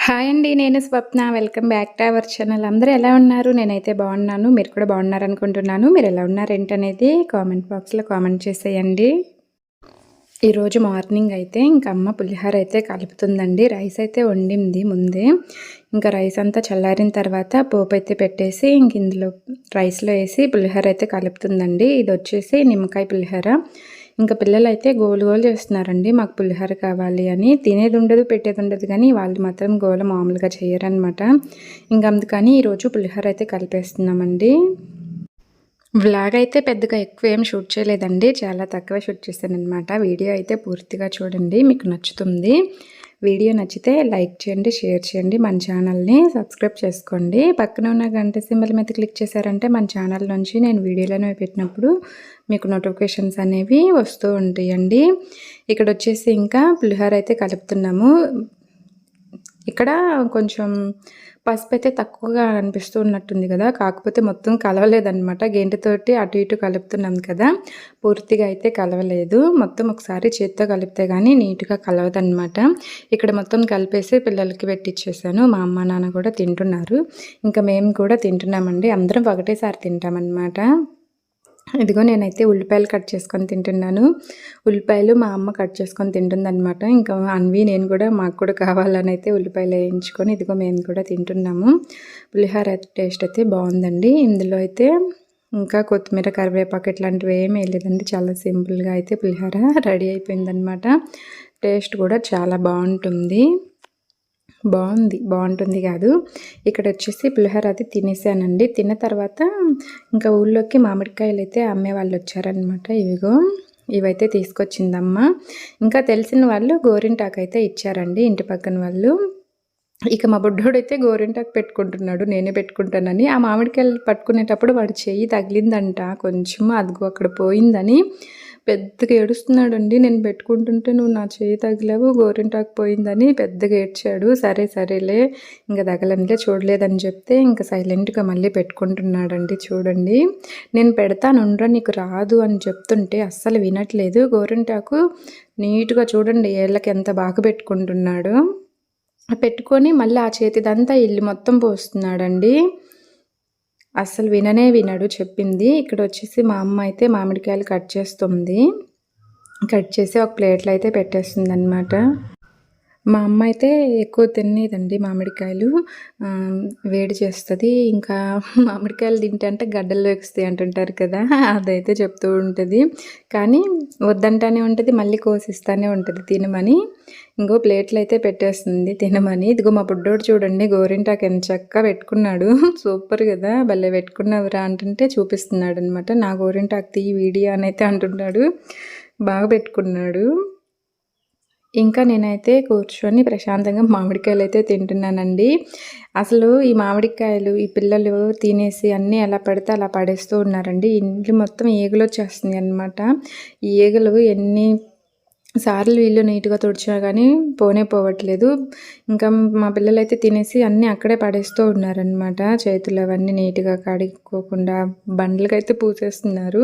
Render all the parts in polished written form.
Hi అండి. నేను Swapna. Welcome back to our channel. అందరూ ఎలా ఉన్నారు? నేనైతే బాగున్నాను. మీరు కూడా బాగున్నారనుకుంటున్నాను. మీరు ఎలా ఉన్నారేంటనేది కామెంట్ బాక్స్‌లో కామెంట్ చేసేయండి. ఈరోజు మార్నింగ్ అయితే ఇంక అమ్మ పులిహోర అయితే కలుపుతుందండి. రైస్ అయితే వండింది ముందే. ఇంకా రైస్ అంతా చల్లారిన తర్వాత పోపు అయితే పెట్టేసి ఇంక ఇందులో రైస్‌లో వేసి పులిహోర అయితే కలుపుతుందండి. ఇది వచ్చేసి నిమ్మకాయ పులిహోర. ఇంకా పిల్లలైతే గోలు గోలు చేస్తున్నారండి. మాకు పులిహోర కావాలి అని. తినేది ఉండదు, పెట్టేది ఉండదు, కానీ వాళ్ళు మాత్రం గోల మామూలుగా చేయరనమాట. ఇంక అందుకని ఈరోజు పులిహోర అయితే కలిపేస్తున్నామండి. వ్లాగ్ అయితే పెద్దగా ఎక్కువ ఏం షూట్ చేయలేదండి. చాలా తక్కువ షూట్ చేశాననమాట. వీడియో అయితే పూర్తిగా చూడండి, మీకు నచ్చుతుంది. వీడియో నచ్చితే లైక్ చేయండి, షేర్ చేయండి, మన ఛానల్ని సబ్స్క్రైబ్ చేసుకోండి. పక్కన ఉన్న గంట సింబల్ మీద క్లిక్ చేశారంటే మన ఛానల్ నుంచి నేను వీడియోలను పెట్టినప్పుడు మీకు నోటిఫికేషన్స్ అనేవి వస్తూ ఉంటాయండి. ఇక్కడ వచ్చేసి ఇంకా పులిహోర అయితే కలుపుతున్నాము. ఇక్కడ కొంచెం పసుపు అయితే తక్కువగా అనిపిస్తూ ఉన్నట్టుంది కదా, కాకపోతే మొత్తం కలవలేదన్నమాట. గెంటితోటి అటు ఇటు కలుపుతున్నాం కదా, పూర్తిగా అయితే కలవలేదు. మొత్తం ఒకసారి చేత్తో కలిపితే కానీ నీట్గా కలవదన్నమాట. ఇక్కడ మొత్తం కలిపేసి పిల్లలకి పెట్టించేసాను. మా అమ్మ నాన్న కూడా తింటున్నారు, ఇంకా మేము కూడా తింటున్నామండి. అందరం ఒకటేసారి తింటామన్నమాట. ఇదిగో నేనైతే ఉల్లిపాయలు కట్ చేసుకొని తింటున్నాను. ఉల్లిపాయలు మా అమ్మ కట్ చేసుకొని తింటుందనమాట. ఇంకా అన్వి నేను కూడా మాకు కూడా కావాలని అయితే ఉల్లిపాయలు వేయించుకొని ఇదిగో మేము కూడా తింటున్నాము. పులిహోర టేస్ట్ అయితే బాగుందండి. ఇందులో అయితే ఇంకా కొత్తిమీర, కరివేపాకు ఇట్లాంటివి ఏమీ వేయలేదండి. చాలా సింపుల్గా అయితే పులిహోర రెడీ అయిపోయిందనమాట. టేస్ట్ కూడా చాలా బాగుంటుంది. బాగుంటుంది కాదు. ఇక్కడ వచ్చేసి పులిహోర అది తినేసానండి. తిన్న తర్వాత ఇంకా ఊళ్ళోకి మామిడికాయలు అయితే అమ్మేవాళ్ళు వచ్చారనమాట. ఇవైతే తీసుకొచ్చిందమ్మ. ఇంకా తెలిసిన వాళ్ళు గోరింటాకు అయితే ఇచ్చారండి, ఇంటి పక్కన వాళ్ళు. ఇక మా బుడ్డోడైతే గోరింటాకు పెట్టుకుంటున్నాడు, నేనే పెట్టుకుంటానని. ఆ మామిడికాయలు పట్టుకునేటప్పుడు వాడి చెయ్యి తగిలిందంట కొంచెం, అదిగో అక్కడ పోయిందని పెద్దగా ఏడుస్తున్నాడండి. నేను పెట్టుకుంటుంటే నువ్వు నా చేయి తగిలావు, గోరింటాకు పోయిందని పెద్దగా ఏడ్చాడు. సరేలే ఇంకా తగలనిలే, చూడలేదని చెప్తే ఇంకా సైలెంట్గా మళ్ళీ పెట్టుకుంటున్నాడండి. చూడండి, నేను పెడతానుండ్రా నీకు రాదు అని చెప్తుంటే అస్సలు వినట్లేదు. గోరింటాకు నీట్గా చూడండి ఏళ్ళకి ఎంత బాగా పెట్టుకుంటున్నాడు. పెట్టుకొని మళ్ళీ ఆ చేతిదంతా ఇల్లు మొత్తం పోస్తున్నాడండి. అస్సలు వినడు చెప్పింది. ఇక్కడ వచ్చేసి మా అమ్మ అయితే మామిడికాయలు కట్ చేస్తుంది. కట్ చేసి ఒక ప్లేట్లో అయితే పెట్టేస్తుంది అనమాట. మా అమ్మ అయితే ఎక్కువ తినేదండి మామిడికాయలు, వేడి చేస్తుంది. ఇంకా మామిడికాయలు తింటే గడ్డల్లో ఎక్కుస్తాయి అంటుంటారు కదా, అదైతే చెప్తూ ఉంటుంది. కానీ వద్దంటానే ఉంటుంది, మళ్ళీ కోసిస్తానే ఉంటుంది తినమని. ఇంకో ప్లేట్లు అయితే పెట్టేస్తుంది తినమని. ఇదిగో మా బుడ్డోడు చూడండి గోరింటాకు ఎంత చక్కగా పెట్టుకున్నాడు. సూపర్ కదా, భలే పెట్టుకున్నావురా అంటుంటే చూపిస్తున్నాడు అనమాట. నా గోరింటాకు తీ వీడియో అని అయితే అంటున్నాడు. బాగా పెట్టుకున్నాడు. ఇంకా నేనైతే కూర్చొని ప్రశాంతంగా మామిడికాయలు అయితే తింటున్నానండి. అసలు ఈ మామిడికాయలు ఈ పిల్లలు తినేసి అన్నీ ఎలా పడితే అలా పడేస్తూ ఉన్నారండి. ఇంట్లో మొత్తం ఈగలు వచ్చేస్తుంది అనమాట. ఈ ఈగలు ఎన్ని సార్లు ఇల్లు నీట్గా తుడిచినా కానీ పోవట్లేదు. ఇంకా మా పిల్లలైతే తినేసి అన్నీ అక్కడే పడేస్తూ ఉన్నారనమాట. చేతులు అవన్నీ నీట్గా కడుక్కోకుండా బండ్లకైతే పూసేస్తున్నారు.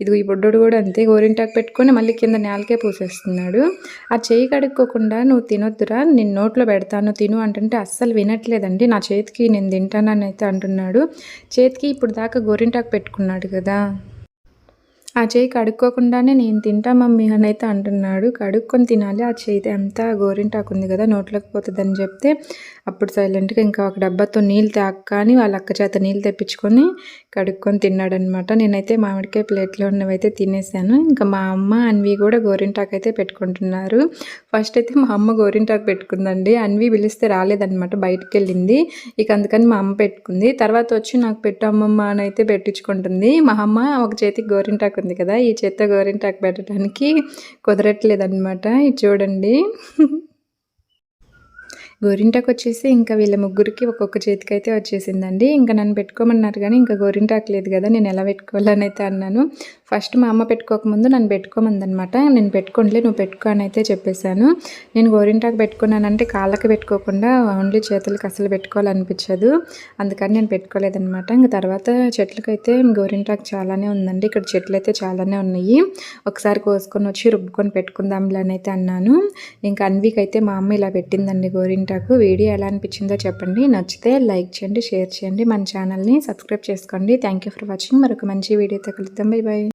ఇదిగో ఈ బుడ్డోడు కూడా అంతే, గోరింటాకు పెట్టుకొని మళ్ళీ కింద నేలకే పూసేస్తున్నాడు. ఆ చేయి కడుక్కోకుండా నువ్వు తినొద్దురా, నేను నోట్లో పెడతాను తిను అంటుంటే అస్సలు వినట్లేదండి. నా చేతికి నేను తింటానని అయితే అంటున్నాడు. చేతికి ఇప్పుడు దాకా గోరింటాకు పెట్టుకున్నాడు కదా, ఆ చేయి కడుక్కోకుండానే నేను తింటా మమ్మీ అని అయితే అంటున్నాడు. కడుక్కొని తినాలి, ఆ చేతి అంతా గోరింటాకు ఉంది కదా నోట్లోకి పోతుందని చెప్తే అప్పుడు సైలెంట్గా ఇంకా ఒక డబ్బాతో నీళ్ళు తాక్కని వాళ్ళ అక్క చేత నీళ్ళు తెప్పించుకొని కడుక్కొని తిన్నాడనమాట. నేనైతే మామిడికాయ ప్లేట్లో ఉన్నవైతే తినేసాను. ఇంకా మా అమ్మ అన్వి కూడా గోరింటాకు అయితే పెట్టుకుంటున్నారు. ఫస్ట్ అయితే మా అమ్మ గోరింటాకు పెట్టుకుందండి. అన్వి పిలిస్తే రాలేదనమాట, బయటికి వెళ్ళింది. ఇక అందుకని మా అమ్మ పెట్టుకుంది. తర్వాత వచ్చి నాకు పెట్టు అమ్మమ్మ అని అయితే పెట్టించుకుంటుంది. మా అమ్మ ఒక చేతికి గోరింటాకు ఉంది కదా, ఈ చేత్తో గోరింటాకు పెట్టడానికి కుదరట్లేదన్నమాట. ఇది చూడండి. గోరింటాకు వచ్చేసి ఇంకా వీళ్ళ ముగ్గురికి ఒక్కొక్క చేతికైతే వచ్చేసిందండి. ఇంకా నన్ను పెట్టుకోమన్నారు కానీ ఇంకా గోరింటాకు లేదు కదా, నేను ఎలా పెట్టుకోవాలని అయితే అన్నాను. ఫస్ట్ మా అమ్మ పెట్టుకోకముందు నన్ను పెట్టుకోమందనమాట. నేను పెట్టుకోండిలే నువ్వు పెట్టుకో అని అయితే చెప్పేశాను. నేను గోరింటాకు పెట్టుకున్నానంటే కాళ్ళకి పెట్టుకోకుండా ఓన్లీ చేతులకు అసలు పెట్టుకోవాలనిపించదు, అందుకని నేను పెట్టుకోలేదనమాట. ఇంకా తర్వాత చెట్లకైతే గోరింటాకు చాలానే ఉందండి. ఇక్కడ చెట్లు అయితే చాలానే ఉన్నాయి. ఒకసారి కోసుకొని వచ్చి రుబ్బుకొని పెట్టుకుందాంలే అని అయితే అన్నాను. ఇంకా అన్వికి అయితే మా అమ్మ ఇలా పెట్టిందండి గోరింటాకు. గోరింటాకు. వీడియో ఎలా అనిపించిందో చెప్పండి. నచ్చితే లైక్ చేయండి, షేర్ చేయండి, మన ఛానల్ని సబ్స్క్రైబ్ చేసుకోండి. Thank you for watching. మరొక మంచి వీడియోతో కలుద్దాం. Bye bye.